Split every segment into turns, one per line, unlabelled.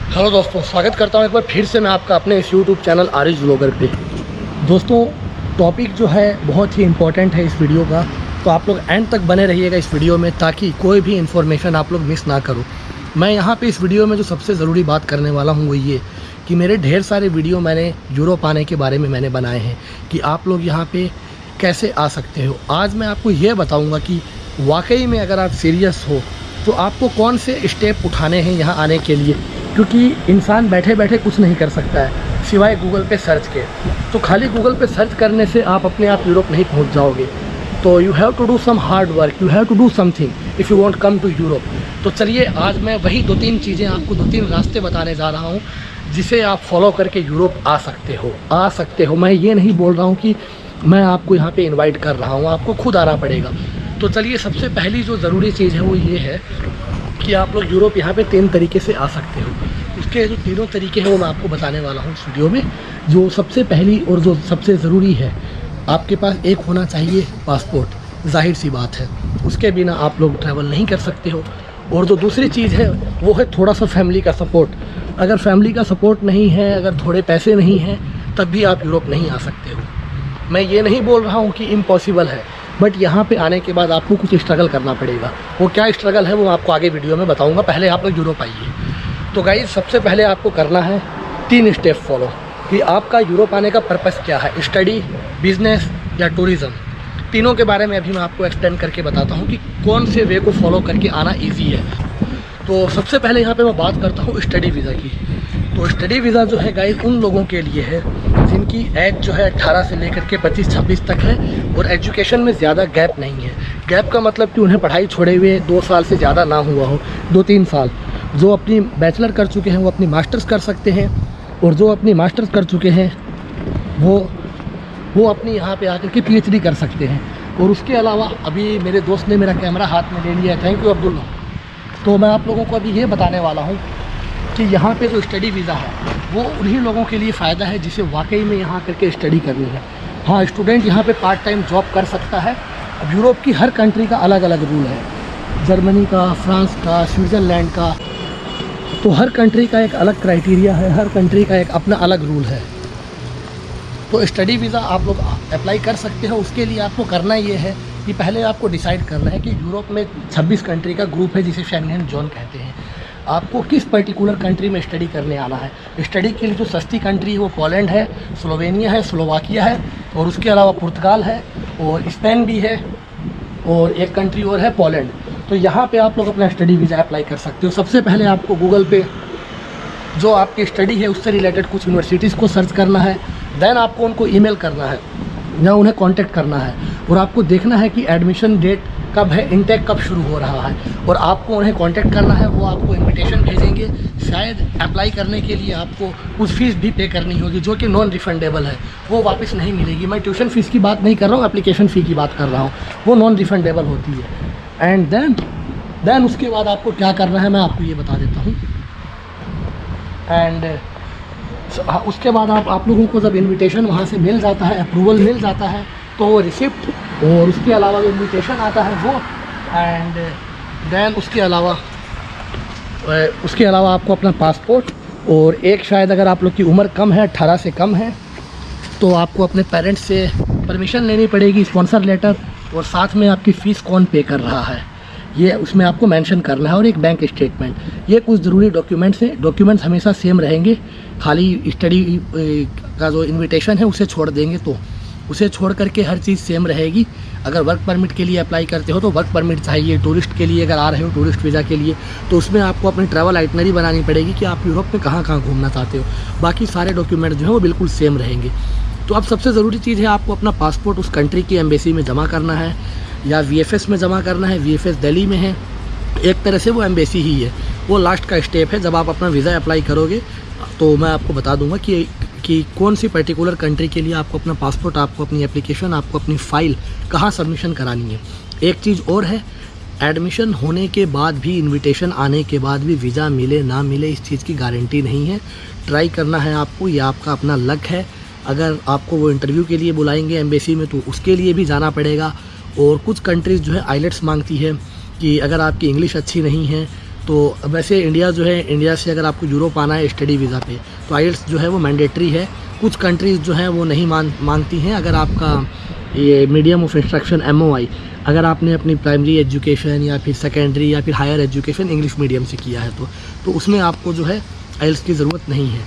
Hello दोस्तों, स्वागत करता हूं एक बार फिर से मैं आपका अपने इस यूट्यूब चैनल आरिश व्लॉगर पे। दोस्तों, टॉपिक जो है बहुत ही इम्पोर्टेंट है इस वीडियो का, तो आप लोग एंड तक बने रहिएगा इस वीडियो में ताकि कोई भी इन्फॉर्मेशन आप लोग मिस ना करो। मैं यहाँ पे इस वीडियो में जो सबसे ज़रूरी बात करने वाला हूँ वो ये कि मेरे ढेर सारे वीडियो मैंने यूरोप आने के बारे में मैंने बनाए हैं कि आप लोग यहाँ पर कैसे आ सकते हो। आज मैं आपको ये बताऊँगा कि वाकई में अगर आप सीरियस हो तो आपको कौन से स्टेप उठाने हैं यहाँ आने के लिए, क्योंकि इंसान बैठे बैठे कुछ नहीं कर सकता है सिवाय गूगल पे सर्च के। तो खाली गूगल पे सर्च करने से आप अपने आप यूरोप नहीं पहुँच जाओगे। तो you have to do some hard work, you have to do something if you want come to Europe. तो चलिए आज मैं वही 2-3 चीज़ें आपको 2-3 रास्ते बताने जा रहा हूँ जिसे आप फॉलो करके यूरोप आ सकते हो। मैं ये नहीं बोल रहा हूँ कि मैं आपको यहाँ पर इन्वाइट कर रहा हूँ, आपको खुद आना पड़ेगा। तो चलिए, सबसे पहली जो ज़रूरी चीज़ है वो ये है कि आप लोग यूरोप यहाँ पे 3 तरीके से आ सकते हो। उसके जो तीनों तरीके हैं वो मैं आपको बताने वाला हूँ इस वीडियो में। जो सबसे पहली और जो सबसे ज़रूरी है, आपके पास एक होना चाहिए पासपोर्ट। जाहिर सी बात है, उसके बिना आप लोग ट्रैवल नहीं कर सकते हो। और जो दूसरी चीज़ है वो है थोड़ा सा फैमिली का सपोर्ट। अगर फैमिली का सपोर्ट नहीं है, अगर थोड़े पैसे नहीं हैं, तब भी आप यूरोप नहीं आ सकते हो। मैं ये नहीं बोल रहा हूँ कि इम्पॉसिबल है, बट यहाँ पे आने के बाद आपको कुछ स्ट्रगल करना पड़ेगा। वो क्या स्ट्रगल है वो मैं आपको आगे वीडियो में बताऊँगा। पहले आप लोग यूरोप आइए। तो गाइस, सबसे पहले आपको करना है 3 स्टेप फॉलो कि आपका यूरोप आने का पर्पस क्या है, स्टडी, बिजनेस या टूरिज़्म। तीनों के बारे में अभी मैं आपको एक्सप्लेन करके बताता हूँ कि कौन से वे को फॉलो करके आना ईजी है। तो सबसे पहले यहाँ पर मैं बात करता हूँ स्टडी वीज़ा की। तो स्टडी वीज़ा जो है गाइस उन लोगों के लिए है जिनकी एज जो है 18 से लेकर के 25-26 तक है और एजुकेशन में ज़्यादा गैप नहीं है। गैप का मतलब कि उन्हें पढ़ाई छोड़े हुए 2 साल से ज़्यादा ना हुआ हो, 2-3 साल। जो अपनी बैचलर कर चुके हैं वो अपनी मास्टर्स कर सकते हैं, और जो अपनी मास्टर्स कर चुके हैं वो अपनी यहाँ पे आकर के PhD कर सकते हैं। और उसके अलावा अभी मेरे दोस्त ने मेरा कैमरा हाथ में ले लिया है, थैंक यू अब्दुल्ला। तो मैं आप लोगों को अभी ये बताने वाला हूँ कि यहाँ पे जो स्टडी वीज़ा है वो उन्हीं लोगों के लिए फ़ायदा है जिसे वाकई में यहाँ करके स्टडी करनी है। हाँ, स्टूडेंट यहाँ पे पार्ट टाइम जॉब कर सकता है। अब यूरोप की हर कंट्री का अलग अलग रूल है, जर्मनी का, फ्रांस का, स्विट्ज़रलैंड का। तो हर कंट्री का एक अलग क्राइटेरिया है, हर कंट्री का एक अपना अलग रूल है। तो स्टडी वीज़ा आप लोग अप्लाई कर सकते हो। उसके लिए आपको करना ये है कि पहले आपको डिसाइड करना है कि यूरोप में 26 कंट्री का ग्रुप है जिसे शेंगेन जोन कहते हैं। आपको किस पर्टिकुलर कंट्री में स्टडी करने आना है। स्टडी के लिए जो सस्ती कंट्री है वो पोलैंड है, स्लोवेनिया है, स्लोवाकिया है, और उसके अलावा पुर्तगाल है, और स्पेन भी है, और एक कंट्री और है पोलैंड। तो यहाँ पे आप लोग अपना स्टडी वीज़ा अप्लाई कर सकते हो। सबसे पहले आपको गूगल पे जो आपकी स्टडी है उससे रिलेटेड कुछ यूनिवर्सिटीज़ को सर्च करना है। देन आपको उनको ईमेल करना है या उन्हें कांटेक्ट करना है, और आपको देखना है कि एडमिशन डेट कब है, इनटेक कब शुरू हो रहा है, और आपको उन्हें कांटेक्ट करना है। वो आपको इनविटेशन भेजेंगे। शायद अप्लाई करने के लिए आपको कुछ फ़ीस भी पे करनी होगी जो कि नॉन रिफंडेबल है, वो वापस नहीं मिलेगी। मैं ट्यूशन फ़ीस की बात नहीं कर रहा हूँ, एप्लीकेशन फ़ी की बात कर रहा हूँ, वो नॉन रिफंडेबल होती है। एंड देन उसके बाद आपको क्या करना है मैं आपको ये बता देता हूँ। एंड उसके बाद आप लोगों को जब इनविटेशन वहाँ से मिल जाता है, अप्रूवल मिल जाता है, तो वो रिसिप्ट और उसके अलावा जो इनविटेशन आता है वो, एंड देन उसके अलावा आपको अपना पासपोर्ट, और एक शायद अगर आप लोग की उम्र कम है, 18 से कम है, तो आपको अपने पेरेंट्स से परमिशन लेनी पड़ेगी, स्पॉन्सर लेटर, और साथ में आपकी फ़ीस कौन पे कर रहा है ये उसमें आपको मेंशन करना है, और एक बैंक स्टेटमेंट। ये कुछ ज़रूरी डॉक्यूमेंट्स हैं। डॉक्यूमेंट्स हमेशा सेम रहेंगे, खाली स्टडी का जो इनविटेशन है उसे छोड़ देंगे, तो उसे छोड़ करके हर चीज़ सेम रहेगी। अगर वर्क परमिट के लिए अप्लाई करते हो तो वर्क परमिट चाहिए। टूरिस्ट के लिए अगर आ रहे हो, टूरिस्ट वीज़ा के लिए, तो उसमें आपको अपनी ट्रैवल आइटनरी बनानी पड़ेगी कि आप यूरोप में कहाँ कहाँ घूमना चाहते हो। बाकी सारे डॉक्यूमेंट जो हैं वो बिल्कुल सेम रहेंगे। तो अब सबसे ज़रूरी चीज़ है आपको अपना पासपोर्ट उस कंट्री की एम्बेसी में जमा करना है या VFS में जमा करना है। VFS दिल्ली में है, एक तरह से वो एम्बेसी ही है। वो लास्ट का स्टेप है। जब आप अपना वीज़ा अप्लाई करोगे तो मैं आपको बता दूंगा कि कौन सी पर्टिकुलर कंट्री के लिए आपको अपना पासपोर्ट, आपको अपनी एप्लीकेशन, आपको अपनी फ़ाइल कहाँ सबमिशन करानी है। एक चीज़ और है, एडमिशन होने के बाद भी, इनविटेशन आने के बाद भी वीज़ा मिले ना मिले इस चीज़ की गारंटी नहीं है। ट्राई करना है आपको, ये आपका अपना लक है। अगर आपको वो इंटरव्यू के लिए बुलाएंगे एम्बेसी में तो उसके लिए भी जाना पड़ेगा। और कुछ कंट्रीज़ जो है आइलेट्स मांगती है कि अगर आपकी इंग्लिश अच्छी नहीं है तो वैसे इंडिया जो है, इंडिया से अगर आपको यूरोप आना है स्टडी वीज़ा पे, तो आइल्स जो है वो मैंडेटरी है। कुछ कंट्रीज़ जो हैं वो नहीं मांगती हैं। अगर आपका ये मीडियम ऑफ इंस्ट्रक्शन MOI, अगर आपने अपनी प्राइमरी एजुकेशन या फिर सेकेंडरी या फिर हायर एजुकेशन इंग्लिश मीडियम से किया है तो उसमें आपको जो है आइल्स की ज़रूरत नहीं है।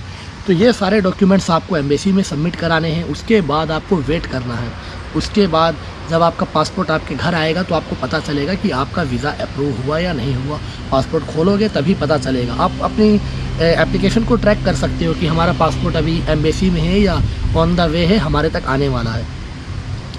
तो ये सारे डॉक्यूमेंट्स आपको एम्बेसी में सबमिट कराने हैं। उसके बाद आपको वेट करना है। उसके बाद जब आपका पासपोर्ट आपके घर आएगा तो आपको पता चलेगा कि आपका वीज़ा अप्रूव हुआ या नहीं हुआ। पासपोर्ट खोलोगे तभी पता चलेगा। आप अपनी एप्लीकेशन को ट्रैक कर सकते हो कि हमारा पासपोर्ट अभी एम्बेसी में है या ऑन द वे है, हमारे तक आने वाला है।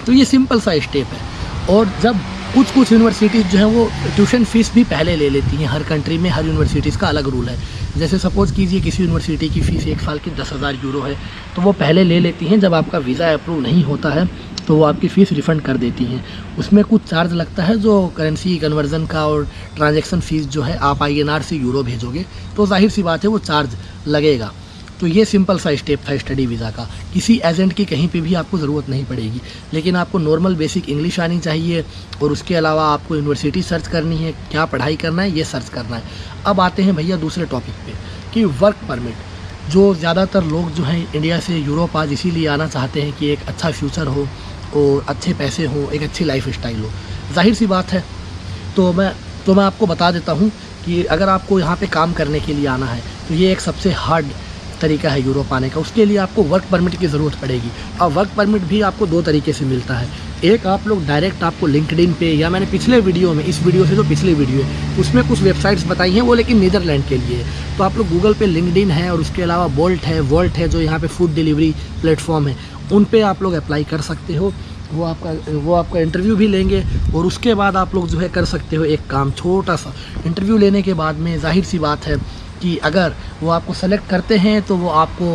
तो ये सिंपल सा स्टेप है। और जब कुछ यूनिवर्सिटीज़ जो हैं वो ट्यूशन फ़ीस भी पहले ले लेती हैं। हर कंट्री में हर यूनिवर्सिटीज़ का अलग रूल है। जैसे सपोज़ कीजिए किसी यूनिवर्सिटी की फ़ीस 1 साल की 10,000 यूरो है, तो वो पहले ले लेती हैं। जब आपका वीज़ा अप्रूव नहीं होता है तो वो आपकी फ़ीस रिफ़ंड कर देती हैं। उसमें कुछ चार्ज लगता है जो करेंसी कन्वर्ज़न का, और ट्रांजैक्शन फ़ीस जो है आप INR से यूरो भेजोगे तो जाहिर सी बात है वो चार्ज लगेगा। तो ये सिंपल सा स्टेप था स्टडी वीज़ा का। किसी एजेंट की कहीं पे भी आपको ज़रूरत नहीं पड़ेगी, लेकिन आपको नॉर्मल बेसिक इंग्लिश आनी चाहिए। और उसके अलावा आपको यूनिवर्सिटी सर्च करनी है, क्या पढ़ाई करना है ये सर्च करना है। अब आते हैं भैया दूसरे टॉपिक पे कि वर्क परमिट। जो ज़्यादातर लोग जो हैं इंडिया से यूरोप आज इसीलिए आना चाहते हैं कि एक अच्छा फ्यूचर हो और अच्छे पैसे हो, एक अच्छी लाइफ स्टाइल हो। जाहिर सी बात है। तो मैं आपको बता देता हूँ कि अगर आपको यहाँ पे काम करने के लिए आना है तो ये एक सबसे हार्ड तरीका है यूरोप आने का। उसके लिए आपको वर्क परमिट की ज़रूरत पड़ेगी। और वर्क परमिट भी आपको 2 तरीके से मिलता है। एक आप लोग डायरेक्ट आपको लिंक्डइन पे, या मैंने पिछले वीडियो में, इस वीडियो से जो पिछली वीडियो है उसमें कुछ वेबसाइट्स बताई हैं वो लेकिन नीदरलैंड के लिए है। तो आप लोग गूगल पे लिंक्डइन है और उसके अलावा वोल्ट है जो यहाँ पे फूड डिलीवरी प्लेटफॉर्म है, उन पे आप लोग अप्लाई कर सकते हो। वो आपका इंटरव्यू भी लेंगे और उसके बाद आप लोग जो है कर सकते हो एक काम छोटा सा। इंटरव्यू लेने के बाद में जाहिर सी बात है कि अगर वो आपको सेलेक्ट करते हैं तो वो आपको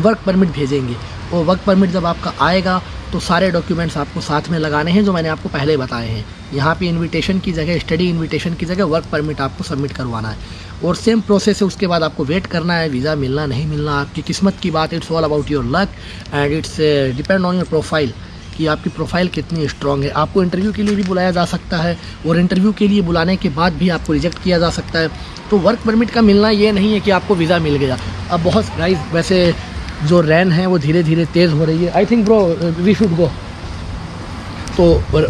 वर्क परमिट भेजेंगे। और वर्क परमिट जब आपका आएगा तो सारे डॉक्यूमेंट्स आपको साथ में लगाने हैं जो मैंने आपको पहले बताए हैं। यहाँ पे इनविटेशन की जगह, स्टडी इनविटेशन की जगह वर्क परमिट आपको सबमिट करवाना है और सेम प्रोसेस है। उसके बाद आपको वेट करना है। वीज़ा मिलना नहीं मिलना आपकी किस्मत की बात। It's all about your luck and it's depend on your profile कि आपकी प्रोफाइल कितनी स्ट्रॉन्ग है। आपको इंटरव्यू के लिए भी बुलाया जा सकता है और इंटरव्यू के लिए बुलाने के बाद भी आपको रिजेक्ट किया जा सकता है। तो वर्क परमिट का मिलना ये नहीं है कि आपको वीज़ा मिल गया। अब बहुत गाइस, वैसे जो रेन है वो धीरे धीरे तेज़ हो रही है। I think bro we should go. तो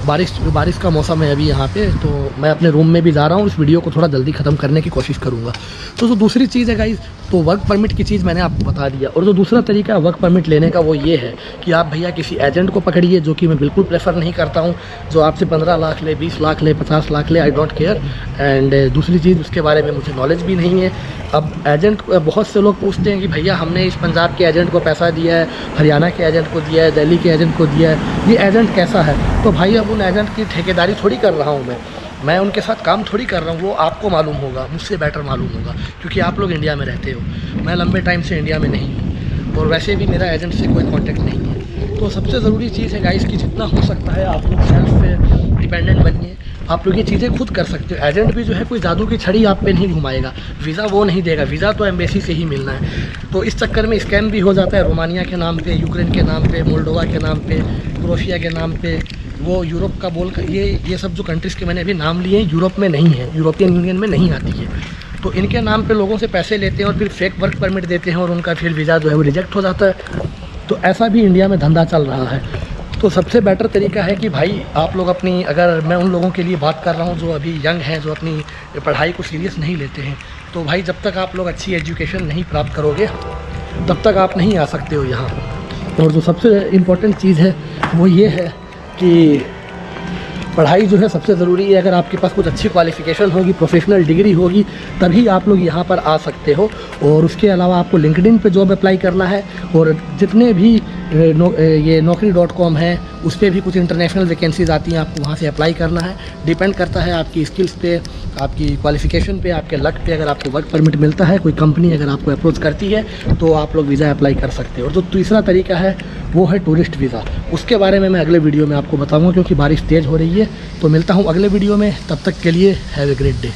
बारिश का मौसम है अभी यहाँ पे, तो मैं अपने रूम में भी जा रहा हूँ। इस वीडियो को थोड़ा जल्दी ख़त्म करने की कोशिश करूँगा। तो जो दूसरी चीज़ है गाइस, तो वर्क परमिट की चीज़ मैंने आपको बता दिया। और जो दूसरा तरीका है वर्क परमिट लेने का वो ये है कि आप भैया किसी एजेंट को पकड़िए, जो कि मैं बिल्कुल प्रेफर नहीं करता हूँ, जो आपसे 15 लाख ले, 20 लाख ले, 50 लाख ले, आई डोंट केयर। एंड दूसरी चीज़, उसके बारे में मुझे नॉलेज भी नहीं है। अब एजेंट, बहुत से लोग पूछते हैं कि भैया हमने इस पंजाब के एजेंट को पैसा दिया है, हरियाणा के एजेंट को दिया है, दिल्ली के एजेंट को दिया है, ये एजेंट कैसा है? तो भाई अब उन एजेंट की ठेकेदारी थोड़ी कर रहा हूँ मैं उनके साथ काम थोड़ी कर रहा हूँ। वो आपको मालूम होगा, मुझसे बेटर मालूम होगा, क्योंकि आप लोग इंडिया में रहते हो। मैं लंबे टाइम से इंडिया में नहीं हूँ और वैसे भी मेरा एजेंट से कोई कॉन्टेक्ट नहीं है। तो सबसे ज़रूरी चीज़ है गाइस कि जितना हो सकता है आप लोग सेल्फ डिपेंडेंट बनिए। आप लोग ये चीज़ें खुद कर सकते हो। एजेंट भी जो है कोई जादू की छड़ी आप पे नहीं घुमाएगा। वीज़ा वो नहीं देगा, वीज़ा तो एम्बेसी से ही मिलना है। तो इस चक्कर में स्कैम भी हो जाता है। रोमानिया के नाम पे, यूक्रेन के नाम पे, मोल्डोवा के नाम पे, क्रोएशिया के नाम पे, वो यूरोप का बोल कर ये सब जो कंट्रीज़ के मैंने अभी नाम लिए हैं यूरोप में नहीं है, यूरोपियन यूनियन में नहीं आती है। तो इनके नाम पे लोगों से पैसे लेते हैं और फिर फेक वर्क परमिट देते हैं और उनका फिर वीज़ा जो है वो रिजेक्ट हो जाता है। तो ऐसा भी इंडिया में धंधा चल रहा है। तो सबसे बेटर तरीका है कि भाई आप लोग अपनी, अगर मैं उन लोगों के लिए बात कर रहा हूँ जो अभी यंग हैं, जो अपनी पढ़ाई को सीरियस नहीं लेते हैं, तो भाई जब तक आप लोग अच्छी एजुकेशन नहीं प्राप्त करोगे तब तक आप नहीं आ सकते हो यहाँ। और जो सबसे इम्पोर्टेंट चीज़ है वो ये है कि पढ़ाई जो है सबसे ज़रूरी है। अगर आपके पास कुछ अच्छी क्वालिफ़िकेशन होगी, प्रोफेशनल डिग्री होगी, तभी आप लोग यहाँ पर आ सकते हो। और उसके अलावा आपको लिंक्डइन पे जॉब अप्लाई करना है और जितने भी ये naukri.com है उस पर भी कुछ इंटरनेशनल वैकेंसीज़ आती हैं, आपको वहाँ से अप्लाई करना है। डिपेंड करता है आपकी स्किल्स पे, आपकी क्वालिफ़िकेशन पे, आपके लक पे। अगर आपको वर्क परमिट मिलता है, कोई कंपनी अगर आपको अप्रोच करती है तो आप लोग वीज़ा अप्लाई कर सकते हो। और जो तीसरा तरीका है वो है टूरिस्ट वीज़ा। उसके बारे में मैं अगले वीडियो में आपको बताऊँगा, क्योंकि बारिश तेज़ हो रही है। तो मिलता हूँ अगले वीडियो में, तब तक के लिए हैव ए ग्रेट डे।